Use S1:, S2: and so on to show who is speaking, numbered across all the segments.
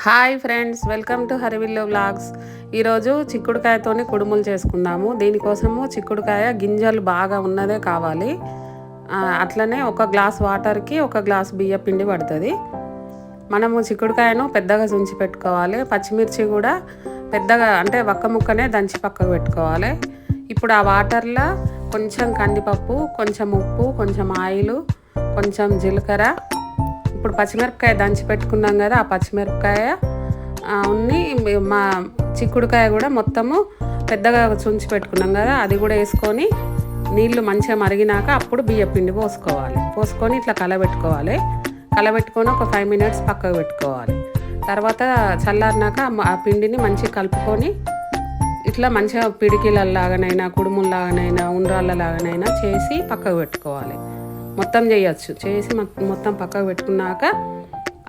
S1: Hi friends, welcome to Harivillu vlogs. ఈరోజు చిక్కుడుకాయతోని కుడుములు చేసుకుందాము. దీనికోసము చిక్కుడుకాయ గింజలు బాగా ఉన్నదే కావాలి. అట్లనే ఒక గ్లాస్ వాటర్కి ఒక గ్లాస్ బియ్య పిండి పడుతుంది. మనము చిక్కుడుకాయను పెద్దగా తుంచి పెట్టుకోవాలి. పచ్చిమిర్చి కూడా పెద్దగా అంటే ఒక్క ముక్కనే దంచి పక్కకు పెట్టుకోవాలి. ఇప్పుడు ఆ వాటర్లో కొంచెం కందిపప్పు, కొంచెం ఉప్పు, కొంచెం ఆయిల్, కొంచెం జీలకర్ర, ఇప్పుడు పచ్చిమిరపకాయ దంచి పెట్టుకున్నాం కదా, ఆ పచ్చిమిరపకాయ ఉన్ని మా చిక్కుడుకాయ కూడా మొత్తము పెద్దగా చుంచి పెట్టుకున్నాం కదా, అది కూడా వేసుకొని నీళ్లు మంచిగా మరిగినాక అప్పుడు బియ్య పిండి పోసుకొని ఇట్లా కలబెట్టుకోవాలి. కలబెట్టుకొని ఒక 5 minutes పక్కకు పెట్టుకోవాలి. తర్వాత చల్లారినాక ఆ పిండిని మంచిగా కలుపుకొని ఇట్లా మంచిగా పిడికిలలాగానైనా కుడుముల్లాగానైనా ఉండ్రాళ్ళలాగానైనా చేసి పక్కకు పెట్టుకోవాలి. మొత్తం చేయొచ్చు. చేసి మొత్తం పక్కకు పెట్టుకున్నాక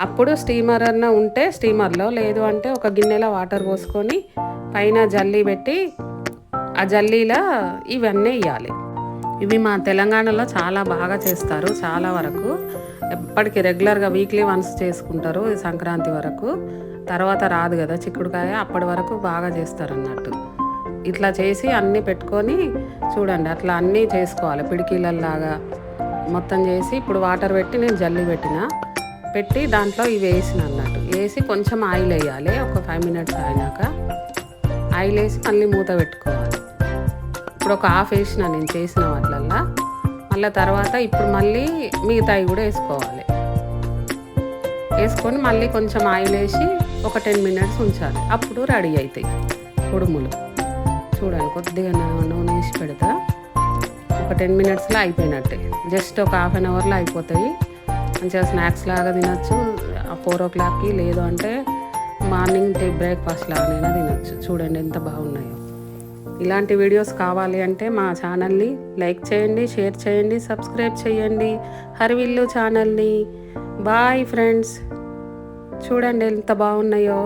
S1: అప్పుడు స్టీమర్ అన్న ఉంటే స్టీమర్లో, లేదు అంటే ఒక గిన్నెలో వాటర్ పోసుకొని పైన జల్లీ పెట్టి ఆ జల్లీలో ఇవన్నీ వేయాలి. ఇవి మా తెలంగాణలో చాలా బాగా చేస్తారు. చాలా వరకు ఎప్పటికీ రెగ్యులర్గా వీక్లీ వన్స్ చేసుకుంటారు. సంక్రాంతి వరకు తర్వాత రాదు కదా చిక్కుడుకాయ, అప్పటి వరకు బాగా చేస్తారు అన్నట్టు. ఇట్లా చేసి అన్నీ పెట్టుకొని చూడండి, అట్లా అన్నీ చేసుకోవాలి పిడికీలలాగా మొత్తం చేసి. ఇప్పుడు వాటర్ పెట్టి నేను జల్లి పెట్టి దాంట్లో ఇవి వేసిన అన్నట్టు వేసి కొంచెం ఆయిల్ వేయాలి. ఒక 5 minutes అయినాక ఆయిల్ వేసి మళ్ళీ మూత పెట్టుకోవాలి. ఇప్పుడు ఒక హాఫ్ వేసిన నేను చేసిన వాటిలల్లో. మళ్ళీ తర్వాత ఇప్పుడు మళ్ళీ మిగతాయి కూడా వేసుకోవాలి. వేసుకొని మళ్ళీ కొంచెం ఆయిల్ వేసి ఒక 10 minutes ఉంచాలి. అప్పుడు రెడీ అవుతాయి కుడుములు. చూడండి, కొద్దిగా నూనె వేసి పెడతా. ఒక 10 minutesలో అయిపోయినట్టే. జస్ట్ ఒక 1/2 hourలో అయిపోతాయి. మంచిగా స్నాక్స్ లాగా తినచ్చు 4 o'clockకి, లేదు అంటే మార్నింగ్ బ్రేక్ఫాస్ట్ లాగానైనా తినచ్చు. చూడండి ఎంత బాగున్నాయో. ఇలాంటి వీడియోస్ కావాలి అంటే మా ఛానల్ని లైక్ చేయండి, షేర్ చేయండి, సబ్స్క్రైబ్ చేయండి హరివిల్లు ఛానల్ని. బాయ్ ఫ్రెండ్స్, చూడండి ఎంత బాగున్నాయో.